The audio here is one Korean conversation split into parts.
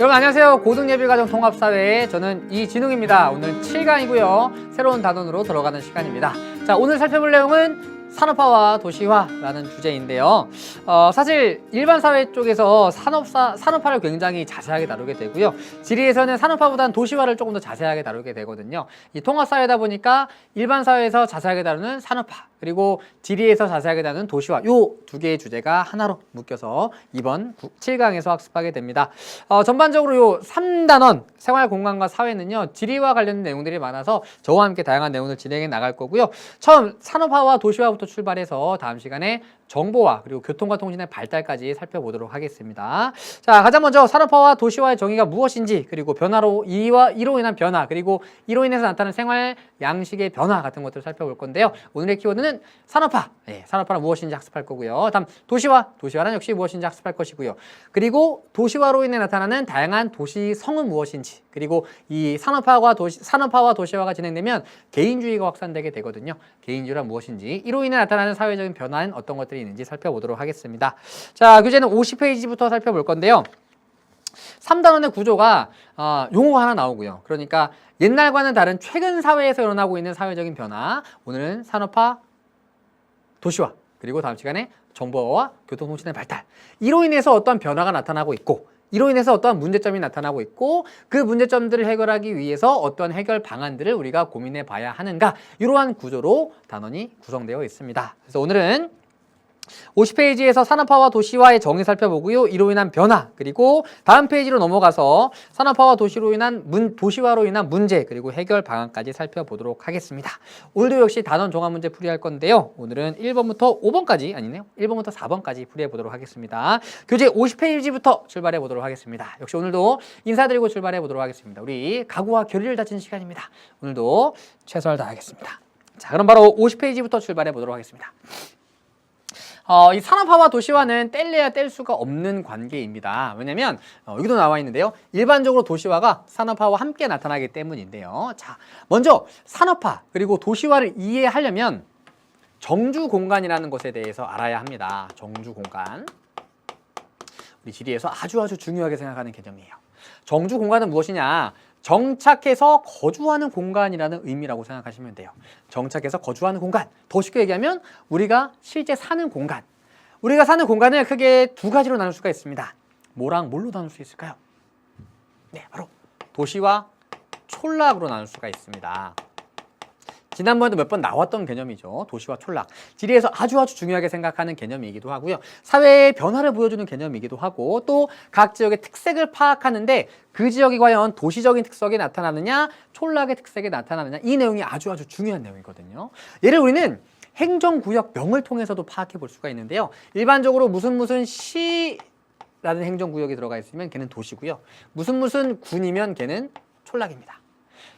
여러분 안녕하세요. 고등예비과정 통합사회 저는 이진웅입니다. 오늘 7강이고요. 새로운 단원으로 들어가는 시간입니다. 자, 오늘 살펴볼 내용은 산업화와 도시화라는 주제인데요. 사실 일반 사회 쪽에서 산업화를 굉장히 자세하게 다루게 되고요. 지리에서는 산업화보다는 도시화를 조금 더 자세하게 다루게 되거든요. 이 통합사회다 보니까 일반 사회에서 자세하게 다루는 산업화, 그리고 지리에서 자세하게 다루는 도시화, 요 두 개의 주제가 하나로 묶여서 이번 7강에서 학습하게 됩니다. 전반적으로 요 3단원 생활공간과 사회는요, 지리와 관련된 내용들이 많아서 저와 함께 다양한 내용을 진행해 나갈 거고요. 처음 산업화와 도시화부터 출발해서 다음 시간에 정보화 그리고 교통과 통신의 발달까지 살펴보도록 하겠습니다. 자, 가장 먼저 산업화와 도시화의 정의가 무엇인지, 그리고 이로 인한 변화, 그리고 이로 인해서 나타나는 생활 양식의 변화 같은 것들을 살펴볼 건데요. 오늘의 키워드는 산업화, 산업화는 무엇인지 학습할 거고요. 다음 도시화는 역시 무엇인지 학습할 것이고요. 그리고 도시화로 인해 나타나는 다양한 도시성은 무엇인지, 그리고 이 산업화와 도시화가 진행되면 개인주의가 확산되게 되거든요. 개인주의란 무엇인지, 이로 인해 나타나는 사회적인 변화는 어떤 것들이 있는지 살펴보도록 하겠습니다. 자, 교재는 50페이지부터 살펴볼 건데요. 3단원의 구조가 용어가 하나 나오고요. 그러니까 옛날과는 다른 최근 사회에서 일어나고 있는 사회적인 변화, 오늘은 산업화, 도시화, 그리고 다음 시간에 정보와 교통통신의 발달, 이로 인해서 어떠한 변화가 나타나고 있고, 이로 인해서 어떠한 문제점이 나타나고 있고, 그 문제점들을 해결하기 위해서 어떠한 해결 방안들을 우리가 고민해 봐야 하는가, 이러한 구조로 단원이 구성되어 있습니다. 그래서 오늘은 50페이지에서 산업화와 도시화의 정의 살펴보고요. 이로 인한 변화, 그리고 다음 페이지로 넘어가서 산업화와 도시화로 인한 문제, 그리고 해결 방안까지 살펴보도록 하겠습니다. 오늘도 역시 단원 종합 문제 풀이할 건데요. 오늘은 1번부터 5번까지, 아니네요. 1번부터 4번까지 풀이해 보도록 하겠습니다. 교재 50페이지부터 출발해 보도록 하겠습니다. 역시 오늘도 인사드리고 출발해 보도록 하겠습니다. 우리 각오와 결의를 다지는 시간입니다. 오늘도 최선을 다하겠습니다. 자, 그럼 바로 50페이지부터 출발해 보도록 하겠습니다. 이 산업화와 도시화는 뗄래야 뗄 수가 없는 관계입니다. 왜냐면 여기도 나와 있는데요. 일반적으로 도시화가 산업화와 함께 나타나기 때문인데요. 자, 먼저 산업화 그리고 도시화를 이해하려면 정주 공간이라는 것에 대해서 알아야 합니다. 정주 공간. 우리 지리에서 아주 중요하게 생각하는 개념이에요. 정주 공간은 무엇이냐? 정착해서 거주하는 공간이라는 의미라고 생각하시면 돼요. 정착해서 거주하는 공간. 더 쉽게 얘기하면 우리가 실제 사는 공간. 우리가 사는 공간을 크게 두 가지로 나눌 수가 있습니다. 뭐랑 뭘로 나눌 수 있을까요? 네, 바로 도시와 촌락으로 나눌 수가 있습니다. 지난번에도 몇 번 나왔던 개념이죠. 도시와 촌락. 지리에서 아주 중요하게 생각하는 개념이기도 하고요. 사회의 변화를 보여주는 개념이기도 하고, 또 각 지역의 특색을 파악하는데 그 지역이 과연 도시적인 특색이 나타나느냐, 촌락의 특색이 나타나느냐, 이 내용이 아주 중요한 내용이거든요. 얘를 우리는 행정구역명을 통해서도 파악해 볼 수가 있는데요. 일반적으로 무슨 시라는 행정구역이 들어가 있으면 걔는 도시고요. 무슨 군이면 걔는 촌락입니다.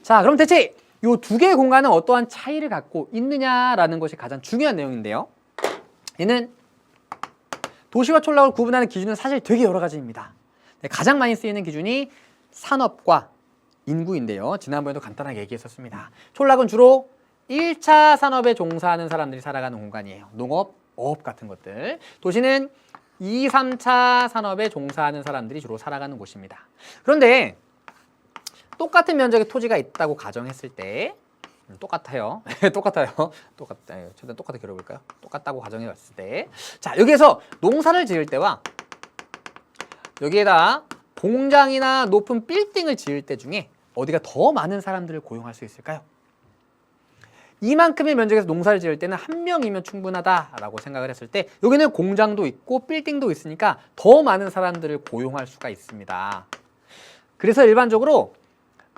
자, 그럼 대체 이 두 개의 공간은 어떠한 차이를 갖고 있느냐라는 것이 가장 중요한 내용인데요. 얘는 도시와 촌락을 구분하는 기준은 사실 되게 여러 가지입니다. 가장 많이 쓰이는 기준이 산업과 인구인데요. 지난번에도 간단하게 얘기했었습니다. 촌락은 주로 1차 산업에 종사하는 사람들이 살아가는 공간이에요. 농업, 어업 같은 것들. 도시는 2, 3차 산업에 종사하는 사람들이 주로 살아가는 곳입니다. 그런데 똑같은 면적의 토지가 있다고 가정했을 때 똑같아요. 최대한 똑같게 그려볼까요? 똑같다고 가정해 봤을 때, 자, 여기에서 농사를 지을 때와 여기에다 공장이나 높은 빌딩을 지을 때 중에 어디가 더 많은 사람들을 고용할 수 있을까요? 이만큼의 면적에서 농사를 지을 때는 한 명이면 충분하다라고 생각을 했을 때, 여기는 공장도 있고 빌딩도 있으니까 더 많은 사람들을 고용할 수가 있습니다. 그래서 일반적으로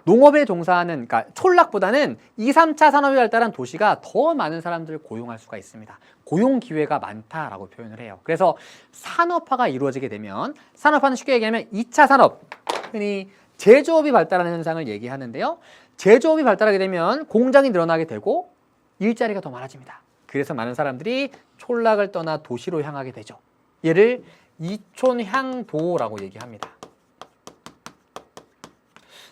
농업에 종사하는, 그러니까 촌락보다는 2, 3차 산업이 발달한 도시가 더 많은 사람들을 고용할 수가 있습니다. 고용 기회가 많다라고 표현을 해요. 그래서 산업화가 이루어지게 되면, 산업화는 쉽게 얘기하면 2차 산업, 흔히 제조업이 발달하는 현상을 얘기하는데요. 제조업이 발달하게 되면 공장이 늘어나게 되고 일자리가 더 많아집니다. 그래서 많은 사람들이 촌락을 떠나 도시로 향하게 되죠. 얘를 이촌향도라고 얘기합니다.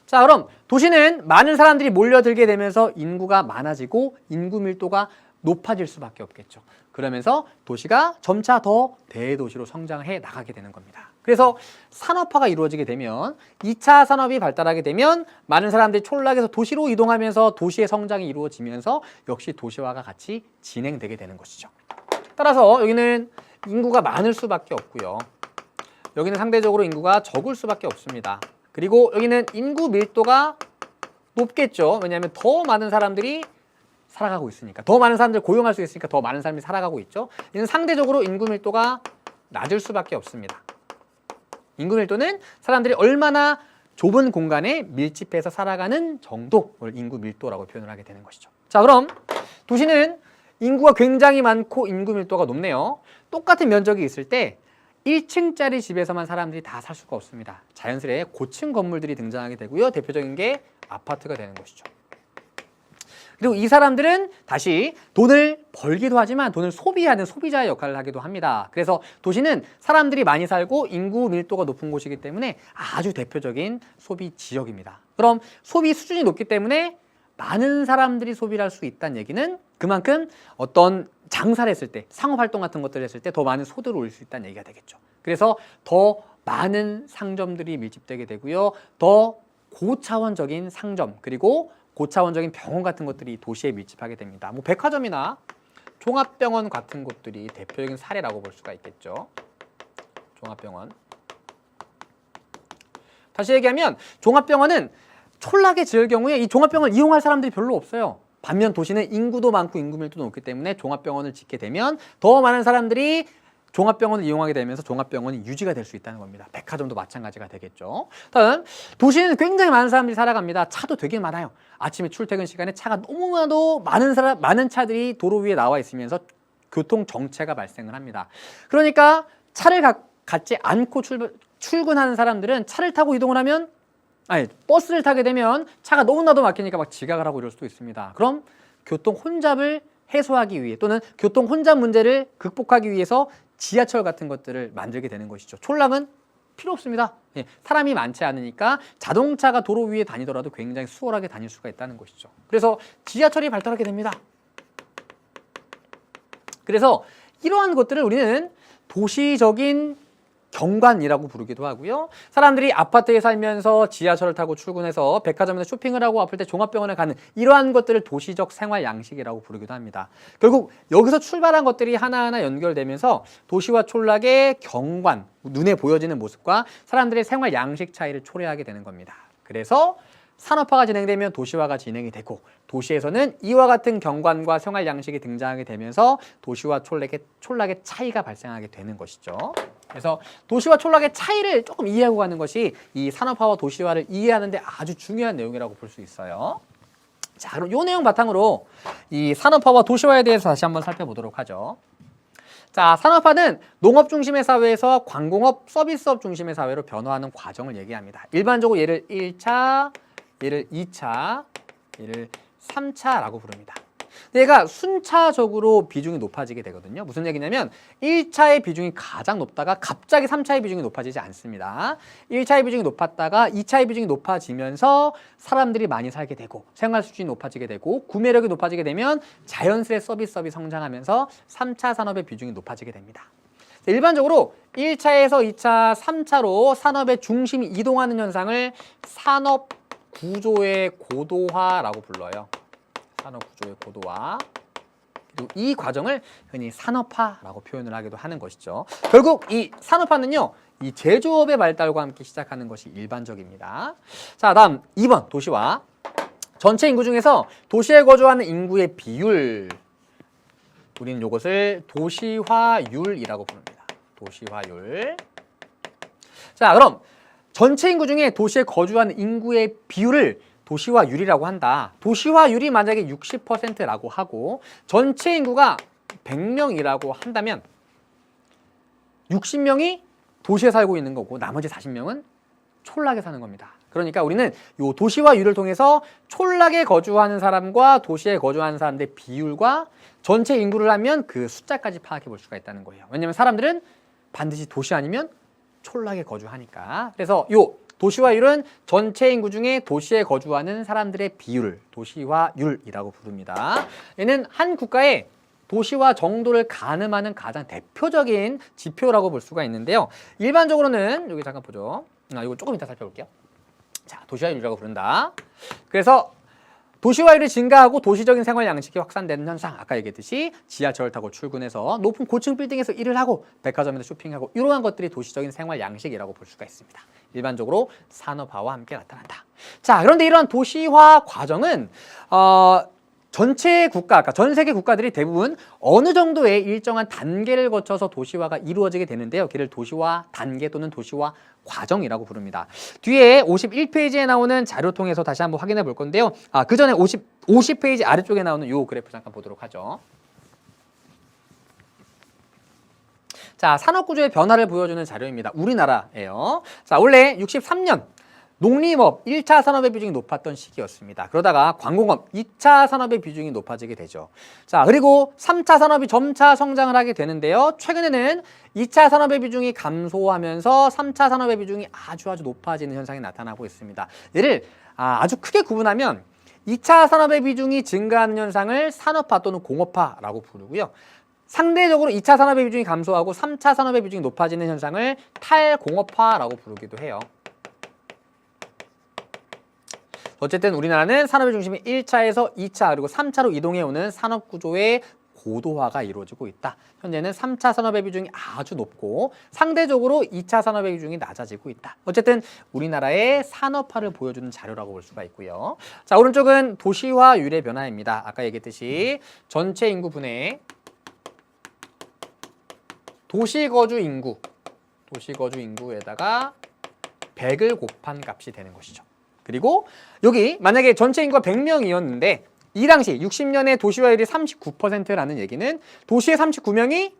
자, 그럼 도시는 많은 사람들이 몰려들게 되면서 인구가 많아지고 인구 밀도가 높아질 수밖에 없겠죠. 그러면서 도시가 점차 더 대도시로 성장해 나가게 되는 겁니다. 그래서 산업화가 이루어지게 되면 2차 산업이 발달하게 되면 많은 사람들이 촌락에서 도시로 이동하면서 도시의 성장이 이루어지면서 역시 도시화가 같이 진행되게 되는 것이죠. 따라서 여기는 인구가 많을 수밖에 없고요. 여기는 상대적으로 인구가 적을 수밖에 없습니다. 그리고 여기는 인구 밀도가 높겠죠. 왜냐하면 더 많은 사람들이 살아가고 있으니까. 더 많은 사람들을 고용할 수 있으니까 더 많은 사람이 살아가고 있죠. 이는 상대적으로 인구 밀도가 낮을 수밖에 없습니다. 인구 밀도는 사람들이 얼마나 좁은 공간에 밀집해서 살아가는 정도를 인구 밀도라고 표현을 하게 되는 것이죠. 자, 그럼 도시는 인구가 굉장히 많고 인구 밀도가 높네요. 똑같은 면적이 있을 때 1층짜리 집에서만 사람들이 다 살 수가 없습니다. 자연스레 고층 건물들이 등장하게 되고요. 대표적인 게 아파트가 되는 것이죠. 그리고 이 사람들은 다시 돈을 벌기도 하지만 돈을 소비하는 소비자의 역할을 하기도 합니다. 그래서 도시는 사람들이 많이 살고 인구 밀도가 높은 곳이기 때문에 아주 대표적인 소비 지역입니다. 그럼 소비 수준이 높기 때문에 많은 사람들이 소비를 할 수 있다는 얘기는 그만큼 어떤 장사를 했을 때, 상업활동 같은 것들을 했을 때 더 많은 소득을 올릴 수 있다는 얘기가 되겠죠. 그래서 더 많은 상점들이 밀집되게 되고요. 더 고차원적인 상점, 그리고 고차원적인 병원 같은 것들이 도시에 밀집하게 됩니다. 뭐 백화점이나 종합병원 같은 곳들이 대표적인 사례라고 볼 수가 있겠죠. 종합병원. 다시 얘기하면 종합병원은 촌락에 지을 경우에 이 종합병원을 이용할 사람들이 별로 없어요. 반면 도시는 인구도 많고 인구 밀도도 높기 때문에 종합병원을 짓게 되면 더 많은 사람들이 종합병원을 이용하게 되면서 종합병원이 유지가 될 수 있다는 겁니다. 백화점도 마찬가지가 되겠죠. 다음, 도시는 굉장히 많은 사람들이 살아갑니다. 차도 되게 많아요. 아침에 출퇴근 시간에 차가 너무나도 많은 차들이 도로 위에 나와 있으면서 교통 정체가 발생을 합니다. 그러니까 차를 갖지 않고 출근하는 사람들은 차를 타고 이동을 하면 버스를 타게 되면 차가 너무나도 막히니까 막 지각을 하고 이럴 수도 있습니다. 그럼 교통 혼잡을 해소하기 위해 또는 교통 혼잡 문제를 극복하기 위해서 지하철 같은 것들을 만들게 되는 것이죠. 촌락은 필요 없습니다. 사람이 많지 않으니까 자동차가 도로 위에 다니더라도 굉장히 수월하게 다닐 수가 있다는 것이죠. 그래서 지하철이 발달하게 됩니다. 그래서 이러한 것들을 우리는 도시적인 경관이라고 부르기도 하고요. 사람들이 아파트에 살면서 지하철을 타고 출근해서 백화점에서 쇼핑을 하고 아플 때 종합병원에 가는 이러한 것들을 도시적 생활 양식이라고 부르기도 합니다. 결국 여기서 출발한 것들이 하나하나 연결되면서 도시와 촌락의 경관, 눈에 보여지는 모습과 사람들의 생활 양식 차이를 초래하게 되는 겁니다. 그래서 산업화가 진행되면 도시화가 진행이 되고 도시에서는 이와 같은 경관과 생활 양식이 등장하게 되면서 도시와 촌락의 차이가 발생하게 되는 것이죠. 그래서 도시와 촌락의 차이를 조금 이해하고 가는 것이 이 산업화와 도시화를 이해하는 데 아주 중요한 내용이라고 볼 수 있어요. 자, 그럼 이 내용 바탕으로 이 산업화와 도시화에 대해서 다시 한번 살펴보도록 하죠. 자, 산업화는 농업 중심의 사회에서 광공업, 서비스업 중심의 사회로 변화하는 과정을 얘기합니다. 일반적으로 얘를 1차, 얘를 2차, 얘를 3차라고 부릅니다. 얘가 순차적으로 비중이 높아지게 되거든요. 무슨 얘기냐면 1차의 비중이 가장 높다가 갑자기 3차의 비중이 높아지지 않습니다. 1차의 비중이 높았다가 2차의 비중이 높아지면서 사람들이 많이 살게 되고 생활 수준이 높아지게 되고 구매력이 높아지게 되면 자연스레 서비스업이 성장하면서 3차 산업의 비중이 높아지게 됩니다. 일반적으로 1차에서 2차, 3차로 산업의 중심이 이동하는 현상을 산업 구조의 고도화라고 불러요. 산업 구조의 고도화. 그리고 이 과정을 흔히 산업화라고 표현을 하기도 하는 것이죠. 결국 이 산업화는요, 이 제조업의 발달과 함께 시작하는 것이 일반적입니다. 자, 다음 2번 도시화. 전체 인구 중에서 도시에 거주하는 인구의 비율. 우리는 이것을 도시화율이라고 부릅니다. 도시화율. 자, 그럼 전체 인구 중에 도시에 거주하는 인구의 비율을 도시화율이라고 한다. 도시화율이 만약에 60%라고 하고 전체 인구가 100명이라고 한다면 60명이 도시에 살고 있는 거고 나머지 40명은 촌락에 사는 겁니다. 그러니까 우리는 이 도시화율을 통해서 촌락에 거주하는 사람과 도시에 거주하는 사람들의 비율과 전체 인구를 하면 그 숫자까지 파악해 볼 수가 있다는 거예요. 왜냐하면 사람들은 반드시 도시 아니면 촌락에 거주하니까. 그래서 이 도시화율은 전체 인구 중에 도시에 거주하는 사람들의 비율, 도시화율이라고 부릅니다. 얘는 한 국가의 도시화 정도를 가늠하는 가장 대표적인 지표라고 볼 수가 있는데요. 일반적으로는 여기 잠깐 보죠. 이거 조금 이따 살펴볼게요. 자, 도시화율이라고 부른다. 그래서 도시화율이 증가하고 도시적인 생활 양식이 확산되는 현상, 아까 얘기했듯이 지하철을 타고 출근해서 높은 고층 빌딩에서 일을 하고 백화점에서 쇼핑하고 이러한 것들이 도시적인 생활 양식이라고 볼 수가 있습니다. 일반적으로 산업화와 함께 나타난다. 자, 그런데 이러한 도시화 과정은 전체 국가, 그러니까 전 세계 국가들이 대부분 어느 정도의 일정한 단계를 거쳐서 도시화가 이루어지게 되는데요. 걔를 도시화 단계 또는 도시화 과정이라고 부릅니다. 뒤에 51페이지에 나오는 자료 통해서 다시 한번 확인해 볼 건데요. 그 전에 50페이지 아래쪽에 나오는 이 그래프 잠깐 보도록 하죠. 자, 산업구조의 변화를 보여주는 자료입니다. 우리나라예요. 자, 원래 63년 농림업 1차 산업의 비중이 높았던 시기였습니다. 그러다가 광공업 2차 산업의 비중이 높아지게 되죠. 자, 그리고 3차 산업이 점차 성장을 하게 되는데요. 최근에는 2차 산업의 비중이 감소하면서 3차 산업의 비중이 아주 높아지는 현상이 나타나고 있습니다. 얘를 아주 크게 구분하면 2차 산업의 비중이 증가하는 현상을 산업화 또는 공업화라고 부르고요. 상대적으로 2차 산업의 비중이 감소하고 3차 산업의 비중이 높아지는 현상을 탈공업화라고 부르기도 해요. 어쨌든 우리나라는 산업의 중심이 1차에서 2차 그리고 3차로 이동해오는 산업구조의 고도화가 이루어지고 있다. 현재는 3차 산업의 비중이 아주 높고 상대적으로 2차 산업의 비중이 낮아지고 있다. 어쨌든 우리나라의 산업화를 보여주는 자료라고 볼 수가 있고요. 자, 오른쪽은 도시화율의 변화입니다. 아까 얘기했듯이 전체 인구 분의 도시거주 인구에다가 100을 곱한 값이 되는 것이죠. 그리고 여기 만약에 전체 인구가 100명이었는데 이 당시 60년에 도시화율이 39%라는 얘기는 도시의 39명이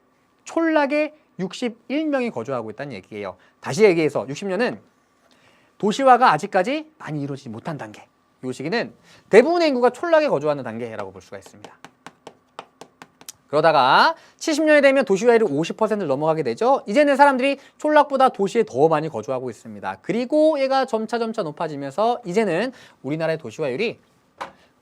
촌락의 61명이 거주하고 있다는 얘기예요. 다시 얘기해서 60년은 도시화가 아직까지 많이 이루어지지 못한 단계. 이 시기는 대부분의 인구가 촌락에 거주하는 단계라고 볼 수가 있습니다. 그러다가 70년이 되면 도시화율이 50%를 넘어가게 되죠. 이제는 사람들이 촌락보다 도시에 더 많이 거주하고 있습니다. 그리고 얘가 점차 높아지면서 이제는 우리나라의 도시화율이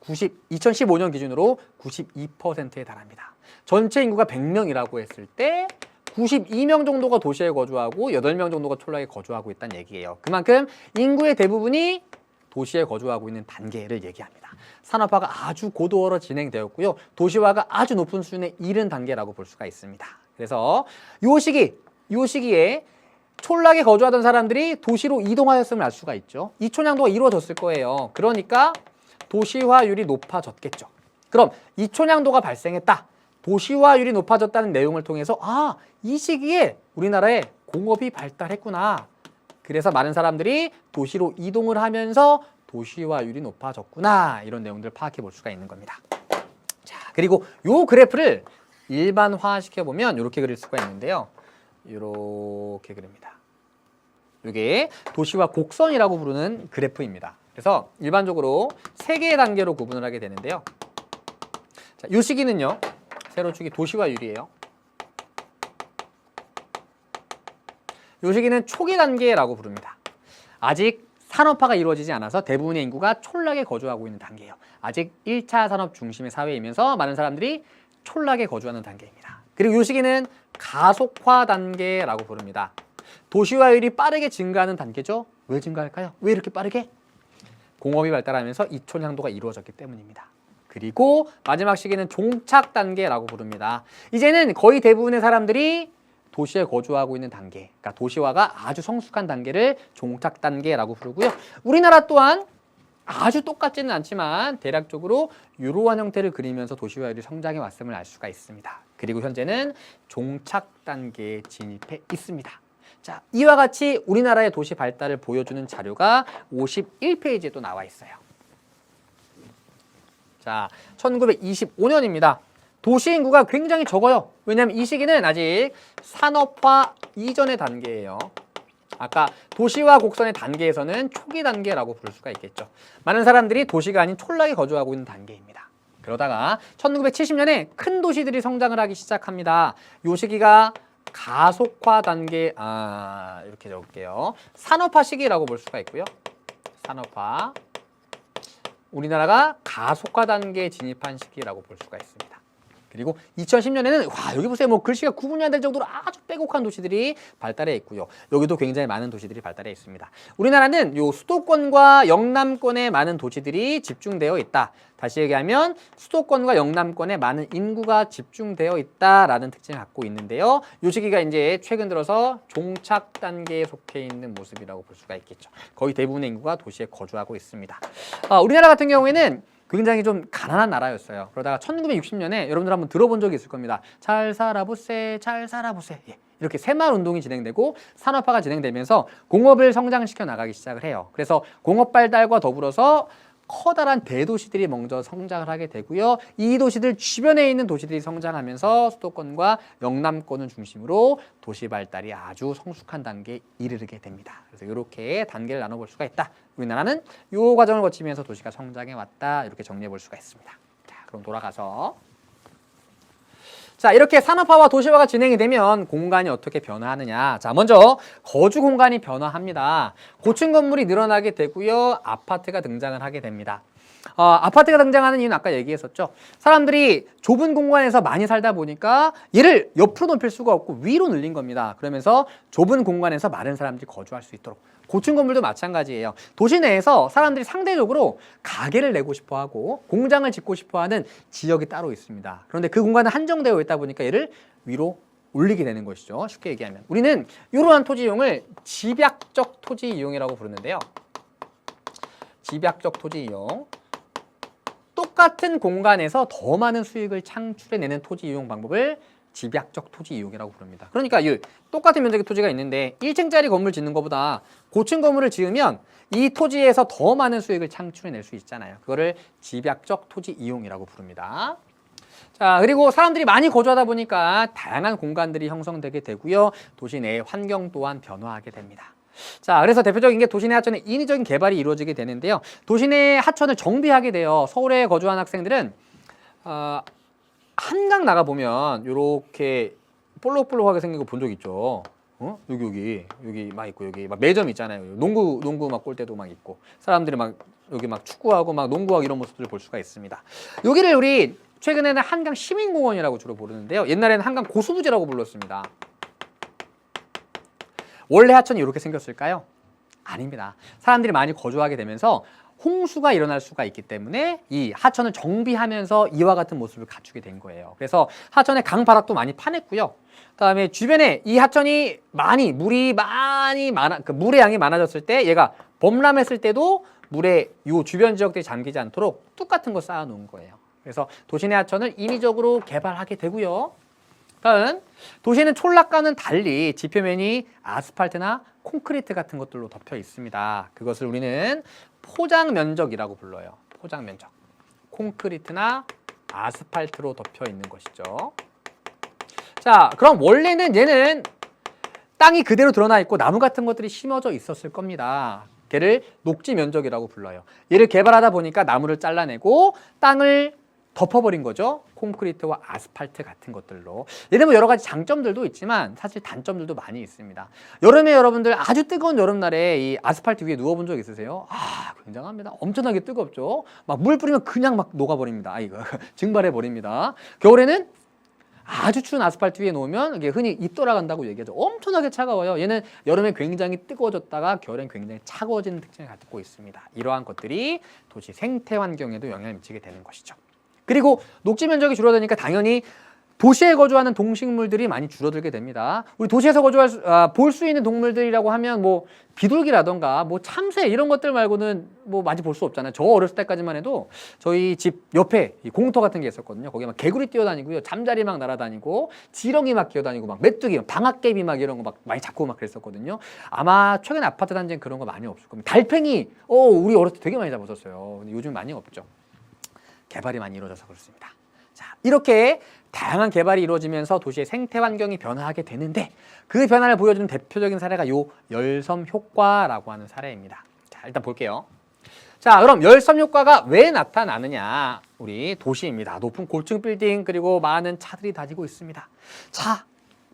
2015년 기준으로 92%에 달합니다. 전체 인구가 100명이라고 했을 때 92명 정도가 도시에 거주하고 8명 정도가 촌락에 거주하고 있다는 얘기예요. 그만큼 인구의 대부분이 도시에 거주하고 있는 단계를 얘기합니다. 산업화가 아주 고도화로 진행되었고요. 도시화가 아주 높은 수준에 이른 단계라고 볼 수가 있습니다. 그래서 요 시기에 촌락에 거주하던 사람들이 도시로 이동하였음을 알 수가 있죠. 이촌양도가 이루어졌을 거예요. 그러니까 도시화율이 높아졌겠죠. 그럼 이촌양도가 발생했다. 도시화율이 높아졌다는 내용을 통해서 이 시기에 우리나라에 공업이 발달했구나. 그래서 많은 사람들이 도시로 이동을 하면서 도시화율이 높아졌구나. 이런 내용들을 파악해 볼 수가 있는 겁니다. 자, 그리고 요 그래프를 일반화시켜 보면 이렇게 그릴 수가 있는데요. 이렇게 그립니다. 이게 도시화 곡선이라고 부르는 그래프입니다. 그래서 일반적으로 3개의 단계로 구분을 하게 되는데요. 자, 이 시기는요. 세로축이 도시화율이에요. 이 시기는 초기 단계라고 부릅니다. 아직 산업화가 이루어지지 않아서 대부분의 인구가 촌락에 거주하고 있는 단계예요. 아직 1차 산업 중심의 사회이면서 많은 사람들이 촌락에 거주하는 단계입니다. 그리고 이 시기는 가속화 단계라고 부릅니다. 도시화율이 빠르게 증가하는 단계죠. 왜 증가할까요? 왜 이렇게 빠르게? 공업이 발달하면서 이촌향도가 이루어졌기 때문입니다. 그리고 마지막 시기는 종착 단계라고 부릅니다. 이제는 거의 대부분의 사람들이 도시에 거주하고 있는 단계, 그러니까 도시화가 아주 성숙한 단계를 종착 단계라고 부르고요. 우리나라 또한 아주 똑같지는 않지만 대략적으로 이러한 형태를 그리면서 도시화율이 성장해 왔음을 알 수가 있습니다. 그리고 현재는 종착 단계에 진입해 있습니다. 자, 이와 같이 우리나라의 도시 발달을 보여주는 자료가 51페이지에 또 나와 있어요. 자, 1925년입니다. 도시 인구가 굉장히 적어요. 왜냐하면 이 시기는 아직 산업화 이전의 단계예요. 아까 도시화 곡선의 단계에서는 초기 단계라고 부를 수가 있겠죠. 많은 사람들이 도시가 아닌 촌락에 거주하고 있는 단계입니다. 그러다가 1970년에 큰 도시들이 성장을 하기 시작합니다. 이 시기가 가속화 단계, 이렇게 적을게요. 산업화 시기라고 볼 수가 있고요. 산업화. 우리나라가 가속화 단계에 진입한 시기라고 볼 수가 있습니다. 그리고 2010년에는 와 여기 보세요. 뭐 글씨가 구분이 안 될 정도로 아주 빼곡한 도시들이 발달해 있고요. 여기도 굉장히 많은 도시들이 발달해 있습니다. 우리나라는 요 수도권과 영남권에 많은 도시들이 집중되어 있다. 다시 얘기하면 수도권과 영남권에 많은 인구가 집중되어 있다라는 특징을 갖고 있는데요. 요 시기가 이제 최근 들어서 종착 단계에 속해 있는 모습이라고 볼 수가 있겠죠. 거의 대부분의 인구가 도시에 거주하고 있습니다. 우리나라 같은 경우에는 굉장히 좀 가난한 나라였어요. 그러다가 1960년에 여러분들 한번 들어본 적이 있을 겁니다. 잘 살아보세, 잘 살아보세. 예. 이렇게 새마을 운동이 진행되고 산업화가 진행되면서 공업을 성장시켜 나가기 시작을 해요. 그래서 공업 발달과 더불어서 커다란 대도시들이 먼저 성장을 하게 되고요. 이 도시들 주변에 있는 도시들이 성장하면서 수도권과 영남권을 중심으로 도시 발달이 아주 성숙한 단계에 이르게 됩니다. 그래서 이렇게 단계를 나눠볼 수가 있다. 우리나라는 이 과정을 거치면서 도시가 성장해 왔다. 이렇게 정리해 볼 수가 있습니다. 자, 그럼 돌아가서 자, 이렇게 산업화와 도시화가 진행이 되면 공간이 어떻게 변화하느냐. 자, 먼저 거주 공간이 변화합니다. 고층 건물이 늘어나게 되고요. 아파트가 등장을 하게 됩니다. 아파트가 등장하는 이유는 아까 얘기했었죠. 사람들이 좁은 공간에서 많이 살다 보니까 얘를 옆으로 높일 수가 없고 위로 늘린 겁니다. 그러면서 좁은 공간에서 많은 사람들이 거주할 수 있도록. 고층 건물도 마찬가지예요. 도시 내에서 사람들이 상대적으로 가게를 내고 싶어하고 공장을 짓고 싶어하는 지역이 따로 있습니다. 그런데 그 공간은 한정되어 있다 보니까 얘를 위로 올리게 되는 것이죠. 쉽게 얘기하면. 우리는 이러한 토지 이용을 집약적 토지 이용이라고 부르는데요. 집약적 토지 이용. 똑같은 공간에서 더 많은 수익을 창출해내는 토지 이용 방법을 집약적 토지 이용이라고 부릅니다. 그러니까 이 똑같은 면적의 토지가 있는데 1층짜리 건물 짓는 것보다 고층 건물을 지으면 이 토지에서 더 많은 수익을 창출해낼 수 있잖아요. 그거를 집약적 토지 이용이라고 부릅니다. 자, 그리고 사람들이 많이 거주하다 보니까 다양한 공간들이 형성되게 되고요. 도시 내의 환경 또한 변화하게 됩니다. 자, 그래서 대표적인 게 도시 내 하천의 인위적인 개발이 이루어지게 되는데요. 도시 내 하천을 정비하게 돼요. 서울에 거주한 학생들은 한강 나가 보면 이렇게 볼록볼록하게 생긴 거 본 적 있죠. 여기 막 있고 여기 막 매점 있잖아요. 농구 막 골대도 막 있고 사람들이 막 여기 막 축구하고 막 농구하고 이런 모습들을 볼 수가 있습니다. 여기를 우리 최근에는 한강 시민공원이라고 주로 부르는데요. 옛날에는 한강 고수부지라고 불렀습니다. 원래 하천이 이렇게 생겼을까요? 아닙니다. 사람들이 많이 거주하게 되면서 홍수가 일어날 수가 있기 때문에 이 하천을 정비하면서 이와 같은 모습을 갖추게 된 거예요. 그래서 하천에 강바닥도 많이 파냈고요. 그다음에 주변에 이 하천이 물의 양이 많아졌을 때 얘가 범람했을 때도 물에 요 주변 지역들이 잠기지 않도록 뚝 같은 거 쌓아 놓은 거예요. 그래서 도시 내 하천을 인위적으로 개발하게 되고요. 다음, 도시는 촌락과는 달리 지표면이 아스팔트나 콘크리트 같은 것들로 덮여 있습니다. 그것을 우리는 포장 면적이라고 불러요. 포장 면적. 콘크리트나 아스팔트로 덮여 있는 것이죠. 자, 그럼 원래는 얘는 땅이 그대로 드러나 있고 나무 같은 것들이 심어져 있었을 겁니다. 걔를 녹지 면적이라고 불러요. 얘를 개발하다 보니까 나무를 잘라내고 땅을 덮어버린 거죠. 콘크리트와 아스팔트 같은 것들로. 얘는 뭐 여러 가지 장점들도 있지만 사실 단점들도 많이 있습니다. 여름에 여러분들 아주 뜨거운 여름날에 이 아스팔트 위에 누워본 적 있으세요? 굉장합니다. 엄청나게 뜨겁죠. 막 물 뿌리면 그냥 막 녹아버립니다. 이거 증발해버립니다. 겨울에는 아주 추운 아스팔트 위에 놓으면 이게 흔히 입 돌아간다고 얘기하죠. 엄청나게 차가워요. 얘는 여름에 굉장히 뜨거워졌다가 겨울엔 굉장히 차가워지는 특징을 갖고 있습니다. 이러한 것들이 도시 생태 환경에도 영향을 미치게 되는 것이죠. 그리고 녹지 면적이 줄어드니까 당연히 도시에 거주하는 동식물들이 많이 줄어들게 됩니다. 우리 도시에서 볼 수 있는 동물들이라고 하면 뭐 비둘기라던가 뭐 참새 이런 것들 말고는 뭐 많이 볼 수 없잖아요. 저 어렸을 때까지만 해도 저희 집 옆에 이 공터 같은 게 있었거든요. 거기에 막 개구리 뛰어다니고요, 잠자리 막 날아다니고, 지렁이 막 기어다니고, 막 메뚜기, 방앗개비 막 이런 거 막 많이 잡고 막 그랬었거든요. 아마 최근 아파트 단지엔 그런 거 많이 없을 겁니다. 달팽이, 우리 어렸을 때 되게 많이 잡았었어요. 근데 요즘 많이 없죠. 개발이 많이 이루어져서 그렇습니다. 자, 이렇게 다양한 개발이 이루어지면서 도시의 생태 환경이 변화하게 되는데 그 변화를 보여주는 대표적인 사례가 요 열섬 효과라고 하는 사례입니다. 자, 일단 볼게요. 자, 그럼 열섬 효과가 왜 나타나느냐? 우리 도시입니다. 높은 고층 빌딩 그리고 많은 차들이 다니고 있습니다. 차,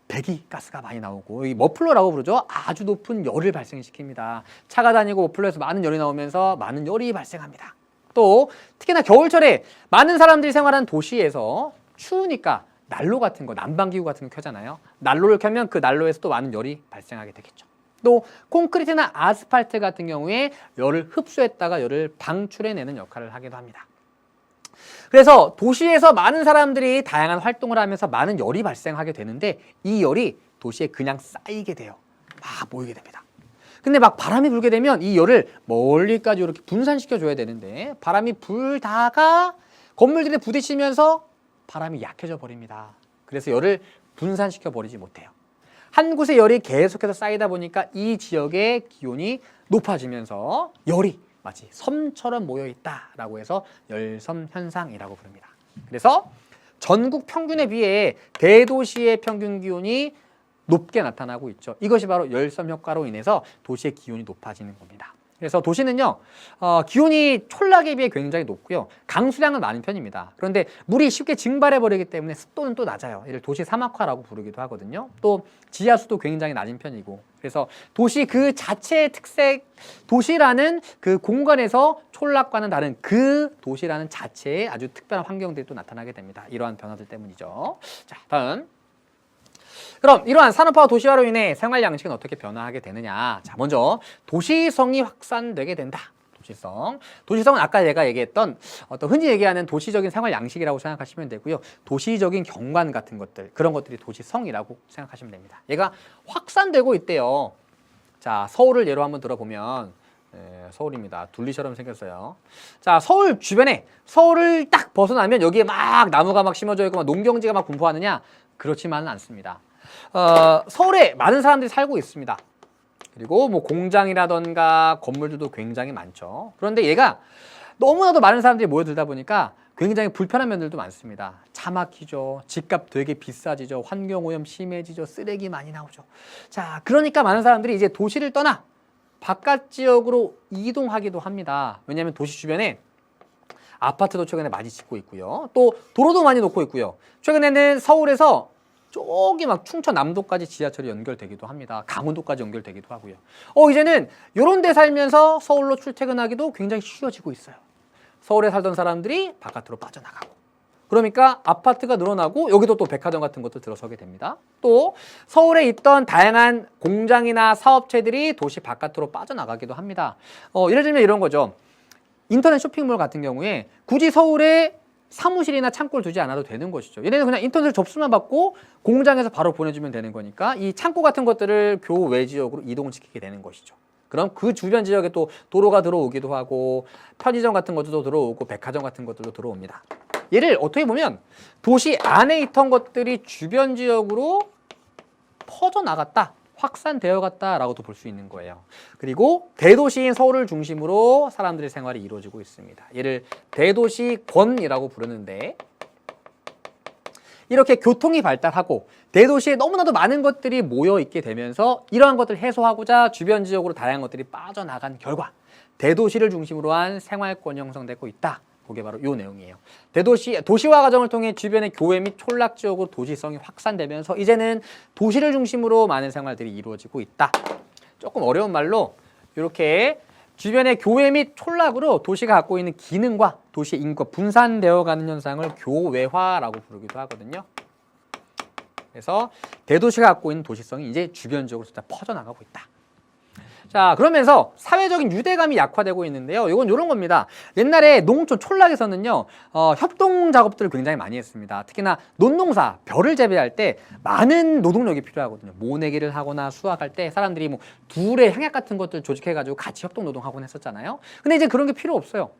배기가스가 많이 나오고 이 머플러라고 부르죠. 아주 높은 열을 발생시킵니다. 차가 다니고 머플러에서 많은 열이 나오면서 많은 열이 발생합니다. 또 특히나 겨울철에 많은 사람들이 생활하는 도시에서 추우니까 난로 같은 거, 난방기구 같은 거 켜잖아요. 난로를 켜면 그 난로에서 또 많은 열이 발생하게 되겠죠. 또 콘크리트나 아스팔트 같은 경우에 열을 흡수했다가 열을 방출해내는 역할을 하기도 합니다. 그래서 도시에서 많은 사람들이 다양한 활동을 하면서 많은 열이 발생하게 되는데 이 열이 도시에 그냥 쌓이게 돼요. 막 모이게 됩니다. 근데 막 바람이 불게 되면 이 열을 멀리까지 이렇게 분산시켜 줘야 되는데 바람이 불다가 건물들에 부딪히면서 바람이 약해져 버립니다. 그래서 열을 분산시켜 버리지 못해요. 한 곳에 열이 계속해서 쌓이다 보니까 이 지역의 기온이 높아지면서 열이 마치 섬처럼 모여있다라고 해서 열섬 현상이라고 부릅니다. 그래서 전국 평균에 비해 대도시의 평균 기온이 높게 나타나고 있죠. 이것이 바로 열섬 효과로 인해서 도시의 기온이 높아지는 겁니다. 그래서 도시는요, 기온이 촌락에 비해 굉장히 높고요. 강수량은 많은 편입니다. 그런데 물이 쉽게 증발해버리기 때문에 습도는 또 낮아요. 이를 도시 사막화라고 부르기도 하거든요. 또 지하수도 굉장히 낮은 편이고, 그래서 도시 그 자체의 특색, 도시라는 그 공간에서 촌락과는 다른 그 도시라는 자체의 아주 특별한 환경들이 또 나타나게 됩니다. 이러한 변화들 때문이죠. 자, 다음. 그럼 이러한 산업화와 도시화로 인해 생활 양식은 어떻게 변화하게 되느냐. 자, 먼저 도시성이 확산되게 된다. 도시성은 아까 제가 얘기했던 어떤 흔히 얘기하는 도시적인 생활 양식이라고 생각하시면 되고요. 도시적인 경관 같은 것들, 그런 것들이 도시성이라고 생각하시면 됩니다. 얘가 확산되고 있대요. 자, 서울을 예로 한번 들어보면 서울입니다. 둘리처럼 생겼어요. 자, 서울 주변에 서울을 딱 벗어나면 여기에 막 나무가 막 심어져 있고 막 농경지가 막 분포하느냐? 그렇지만은 않습니다. 서울에 많은 사람들이 살고 있습니다. 그리고 뭐 공장이라던가 건물들도 굉장히 많죠. 그런데 얘가 너무나도 많은 사람들이 모여들다 보니까 굉장히 불편한 면들도 많습니다. 차 막히죠. 집값 되게 비싸지죠. 환경오염 심해지죠. 쓰레기 많이 나오죠. 자, 그러니까 많은 사람들이 이제 도시를 떠나 바깥 지역으로 이동하기도 합니다. 왜냐하면 도시 주변에 아파트도 최근에 많이 짓고 있고요. 또 도로도 많이 놓고 있고요. 최근에는 서울에서 저기 막 충청남도까지 지하철이 연결되기도 합니다. 강원도까지 연결되기도 하고요. 이제는 이런 데 살면서 서울로 출퇴근하기도 굉장히 쉬워지고 있어요. 서울에 살던 사람들이 바깥으로 빠져나가고. 그러니까 아파트가 늘어나고 여기도 또 백화점 같은 것도 들어서게 됩니다. 또 서울에 있던 다양한 공장이나 사업체들이 도시 바깥으로 빠져나가기도 합니다. 예를 들면 이런 거죠. 인터넷 쇼핑몰 같은 경우에 굳이 서울에 사무실이나 창고를 두지 않아도 되는 것이죠. 얘네는 그냥 인터넷 접수만 받고 공장에서 바로 보내주면 되는 거니까 이 창고 같은 것들을 교외 지역으로 이동시키게 되는 것이죠. 그럼 그 주변 지역에 또 도로가 들어오기도 하고 편의점 같은 것도 들어오고 백화점 같은 것들도 들어옵니다. 얘를 어떻게 보면 도시 안에 있던 것들이 주변 지역으로 퍼져나갔다. 확산되어 갔다라고도 볼 수 있는 거예요. 그리고 대도시인 서울을 중심으로 사람들의 생활이 이루어지고 있습니다. 얘를 대도시권이라고 부르는데 이렇게 교통이 발달하고 대도시에 너무나도 많은 것들이 모여 있게 되면서 이러한 것들을 해소하고자 주변 지역으로 다양한 것들이 빠져나간 결과 대도시를 중심으로 한 생활권이 형성되고 있다. 그게 바로 이 내용이에요. 도시화 과정을 통해 주변의 교외 및 촌락 지역으로 도시성이 확산되면서 이제는 도시를 중심으로 많은 생활들이 이루어지고 있다. 조금 어려운 말로 이렇게 주변의 교외 및 촌락으로 도시가 갖고 있는 기능과 도시의 인구가 분산되어가는 현상을 교외화라고 부르기도 하거든요. 그래서 대도시가 갖고 있는 도시성이 이제 주변 지역으로 진짜 퍼져나가고 있다. 자, 그러면서 사회적인 유대감이 약화되고 있는데요. 이건 이런 겁니다. 옛날에 농촌 촌락에서는요, 협동 작업들을 굉장히 많이 했습니다. 특히나 논농사, 벼를 재배할 때 많은 노동력이 필요하거든요. 모내기를 하거나 수확할 때 사람들이 뭐 둘의 향약 같은 것들 조직해가지고 같이 협동 노동하곤 했었잖아요. 근데 이제 그런 게 필요 없어요.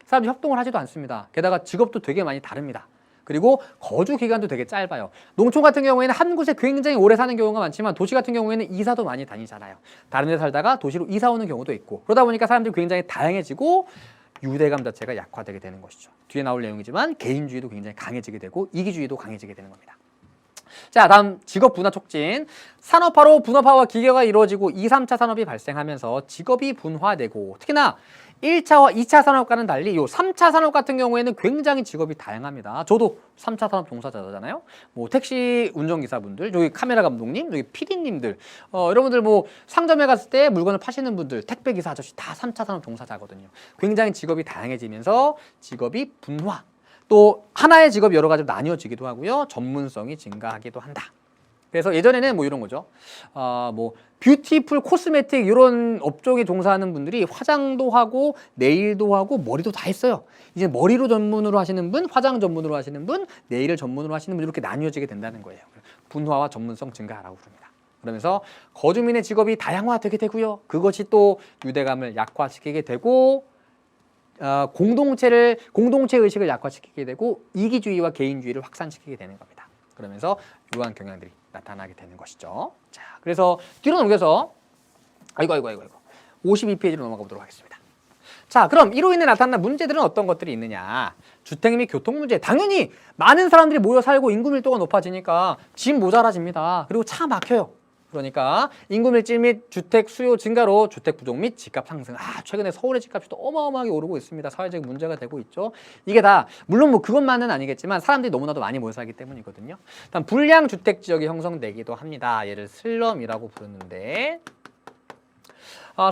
사람들이 협동을 하지도 않습니다. 게다가 직업도 되게 많이 다릅니다. 그리고 거주 기간도 되게 짧아요. 농촌 같은 경우에는 한 곳에 굉장히 오래 사는 경우가 많지만 도시 같은 경우에는 이사도 많이 다니잖아요. 다른 데 살다가 도시로 이사 오는 경우도 있고 그러다 보니까 사람들이 굉장히 다양해지고 유대감 자체가 약화되게 되는 것이죠. 뒤에 나올 내용이지만 개인주의도 굉장히 강해지게 되고 이기주의도 강해지게 되는 겁니다. 자, 다음 직업 분화 촉진. 산업화로 분업화와 기계가 이루어지고 2, 3차 산업이 발생하면서 직업이 분화되고 특히나 1차와 2차 산업과는 달리 이 3차 산업 같은 경우에는 굉장히 직업이 다양합니다. 저도 3차 산업 종사자잖아요. 뭐 택시 운전기사분들, 저기 카메라 감독님, 저기 PD님들, 여러분들 뭐 상점에 갔을 때 물건을 파시는 분들, 택배기사 아저씨 다 3차 산업 종사자거든요. 굉장히 직업이 다양해지면서 직업이 분화. 또 하나의 직업이 여러 가지로 나뉘어지기도 하고요. 전문성이 증가하기도 한다. 그래서 예전에는 뭐 이런 거죠. 뭐 뷰티풀, 코스메틱 이런 업종에 종사하는 분들이 화장도 하고 네일도 하고 머리도 다 했어요. 이제 머리로 전문으로 하시는 분, 화장 전문으로 하시는 분, 네일을 전문으로 하시는 분 이렇게 나뉘어지게 된다는 거예요. 분화와 전문성 증가하라고 부릅니다. 그러면서 거주민의 직업이 다양화되게 되고요. 그것이 또 유대감을 약화시키게 되고 공동체 의식을 약화시키게 되고 이기주의와 개인주의를 확산시키게 되는 겁니다. 그러면서 이러한 경향들이 나타나게 되는 것이죠. 자, 그래서 뒤로 넘겨서 아이고 52페이지로 넘어가 보도록 하겠습니다. 자, 그럼 이로 인해 나타난 문제들은 어떤 것들이 있느냐? 주택 및 교통 문제. 당연히 많은 사람들이 모여 살고 인구 밀도가 높아지니까 집 모자라집니다. 그리고 차 막혀요. 그러니까 인구 밀집 및 주택 수요 증가로 주택 부족 및 집값 상승. 최근에 서울의 집값이 또 어마어마하게 오르고 있습니다. 사회적 문제가 되고 있죠. 이게 다 물론 뭐 그것만은 아니겠지만 사람들이 너무나도 많이 모여 살기 때문이거든요. 다음 불량 주택 지역이 형성되기도 합니다. 얘를 슬럼이라고 부르는데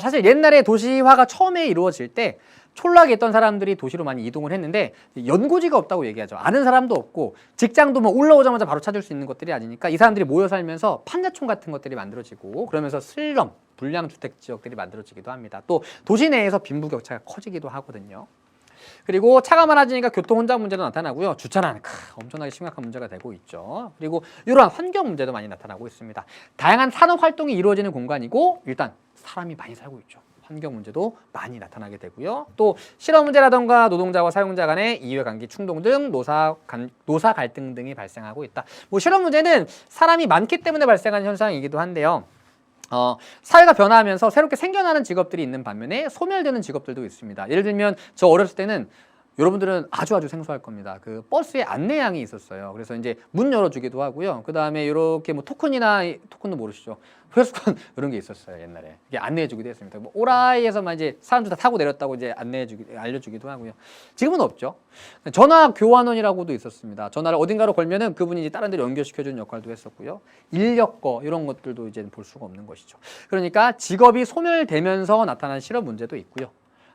사실 옛날에 도시화가 처음에 이루어질 때 촌락에 있던 사람들이 도시로 많이 이동을 했는데 연고지가 없다고 얘기하죠. 아는 사람도 없고 직장도 뭐 올라오자마자 바로 찾을 수 있는 것들이 아니니까 이 사람들이 모여 살면서 판자촌 같은 것들이 만들어지고 그러면서 슬럼, 불량주택 지역들이 만들어지기도 합니다. 또 도시 내에서 빈부격차가 커지기도 하거든요. 그리고 차가 많아지니까 교통 혼잡 문제도 나타나고요. 주차는 엄청나게 심각한 문제가 되고 있죠. 그리고 이러한 환경 문제도 많이 나타나고 있습니다. 다양한 산업 활동이 이루어지는 공간이고 일단 사람이 많이 살고 있죠. 환경 문제도 많이 나타나게 되고요. 또 실업 문제라던가 노동자와 사용자 간의 이해관계 충동 등 노사 갈등 등이 발생하고 있다. 뭐 실업 문제는 사람이 많기 때문에 발생하는 현상이기도 한데요. 사회가 변화하면서 새롭게 생겨나는 직업들이 있는 반면에 소멸되는 직업들도 있습니다. 예를 들면 저 어렸을 때는 여러분들은 아주 생소할 겁니다. 그 버스에 안내양이 있었어요. 그래서 이제 문 열어주기도 하고요. 그 다음에 이렇게 뭐 토큰도 모르시죠? 회수권 이런 게 있었어요. 옛날에 이게 안내해주기도 했습니다. 뭐 오라이에서만 이제 사람들 다 타고 내렸다고 이제 알려주기도 하고요. 지금은 없죠. 전화 교환원이라고도 있었습니다. 전화를 어딘가로 걸면은 그분이 이제 다른 데로 연결시켜주는 역할도 했었고요. 인력거 이런 것들도 이제 볼 수가 없는 것이죠. 그러니까 직업이 소멸되면서 나타난 실업 문제도 있고요.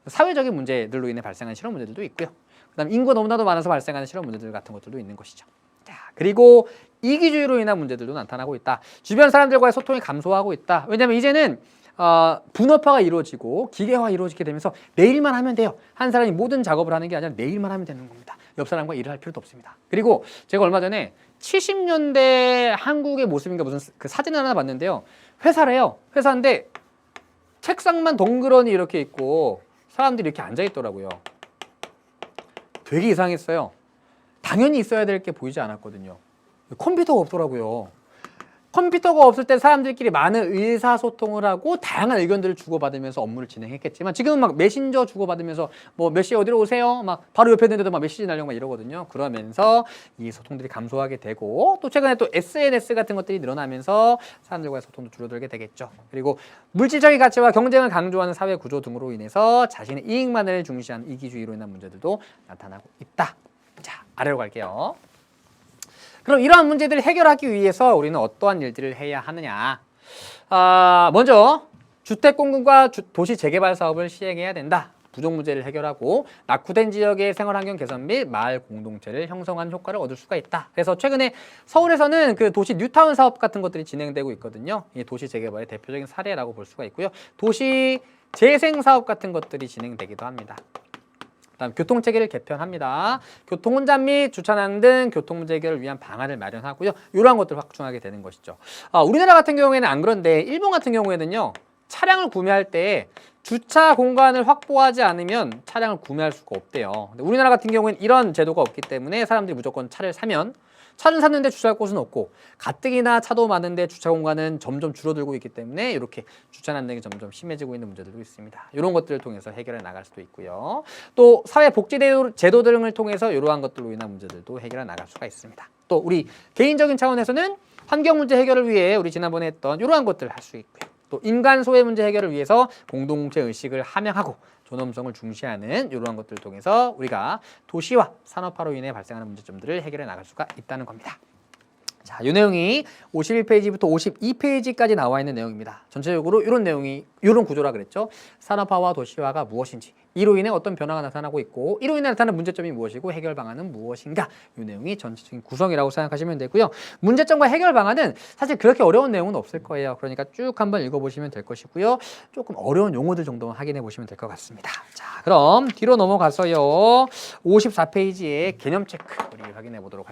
사회적인 문제들로 인해 발생하는 실업 문제들도 있고요. 그다음 인구가 너무나도 많아서 발생하는 실업 문제들 같은 것들도 있는 것이죠. 자, 그리고 이기주의로 인한 문제들도 나타나고 있다. 주변 사람들과의 소통이 감소하고 있다. 왜냐하면 이제는 분업화가 이루어지고 기계화가 이루어지게 되면서 내일만 하면 돼요. 한 사람이 모든 작업을 하는 게 아니라 내일만 하면 되는 겁니다. 옆 사람과 일을 할 필요도 없습니다. 그리고 제가 얼마 전에 70년대 한국의 모습인가 무슨 그 사진을 하나 봤는데요. 회사래요. 회사인데 책상만 덩그러니 이렇게 있고 사람들이 이렇게 앉아 있더라고요. 되게 이상했어요. 당연히 있어야 될 게 보이지 않았거든요. 컴퓨터가 없더라고요. 컴퓨터가 없을 때 사람들끼리 많은 의사소통을 하고 다양한 의견들을 주고받으면서 업무를 진행했겠지만 지금은 막 메신저 주고받으면서 뭐 몇 시에 어디로 오세요? 막 바로 옆에 있는데도 막 메시지 날려고 막 이러거든요. 그러면서 이 소통들이 감소하게 되고 또 최근에 또 SNS 같은 것들이 늘어나면서 사람들과의 소통도 줄어들게 되겠죠. 그리고 물질적인 가치와 경쟁을 강조하는 사회 구조 등으로 인해서 자신의 이익만을 중시하는 이기주의로 인한 문제들도 나타나고 있다. 자, 아래로 갈게요. 그럼 이러한 문제들을 해결하기 위해서 우리는 어떠한 일들을 해야 하느냐. 먼저 주택 공급과 도시 재개발 사업을 시행해야 된다. 부족 문제를 해결하고 낙후된 지역의 생활환경 개선 및 마을 공동체를 형성하는 효과를 얻을 수가 있다. 그래서 최근에 서울에서는 그 도시 뉴타운 사업 같은 것들이 진행되고 있거든요. 이 도시 재개발의 대표적인 사례라고 볼 수가 있고요. 도시 재생 사업 같은 것들이 진행되기도 합니다. 다음 교통체계를 개편합니다. 교통 혼잡 및 주차량 등 교통 문제 해결을 위한 방안을 마련하고요. 이러한 것들을 확충하게 되는 것이죠. 우리나라 같은 경우에는 안 그런데 일본 같은 경우에는요. 차량을 구매할 때 주차 공간을 확보하지 않으면 차량을 구매할 수가 없대요. 근데 우리나라 같은 경우에는 이런 제도가 없기 때문에 사람들이 무조건 차를 사면 차는 샀는데 주차할 곳은 없고 가뜩이나 차도 많은데 주차 공간은 점점 줄어들고 있기 때문에 이렇게 주차 난등이 점점 심해지고 있는 문제들도 있습니다. 이런 것들을 통해서 해결해 나갈 수도 있고요. 또 사회복지 제도 등을 통해서 이러한 것들로 인한 문제들도 해결해 나갈 수가 있습니다. 또 우리 개인적인 차원에서는 환경 문제 해결을 위해 우리 지난번에 했던 이러한 것들을 할 수 있고요. 또 인간 소외 문제 해결을 위해서 공동체 의식을 함양하고 존엄성을 중시하는 이러한 것들을 통해서 우리가 도시와 산업화로 인해 발생하는 문제점들을 해결해 나갈 수가 있다는 겁니다. 자, 이 내용이 51페이지부터 52페이지까지 나와 있는 내용입니다. 전체적으로 이런 내용이 이런 구조라 그랬죠. 산업화와 도시화가 무엇인지, 이로 인해 어떤 변화가 나타나고 있고, 이로 인해 나타나는 문제점이 무엇이고 해결 방안은 무엇인가, 이 내용이 전체적인 구성이라고 생각하시면 되고요. 문제점과 해결 방안은 사실 그렇게 어려운 내용은 없을 거예요. 그러니까 쭉 한번 읽어보시면 될 것이고요. 조금 어려운 용어들 정도 확인해 보시면 될 것 같습니다. 자, 그럼 뒤로 넘어가서요. 54페이지의 개념 체크 우리 확인해 보도록 할게요.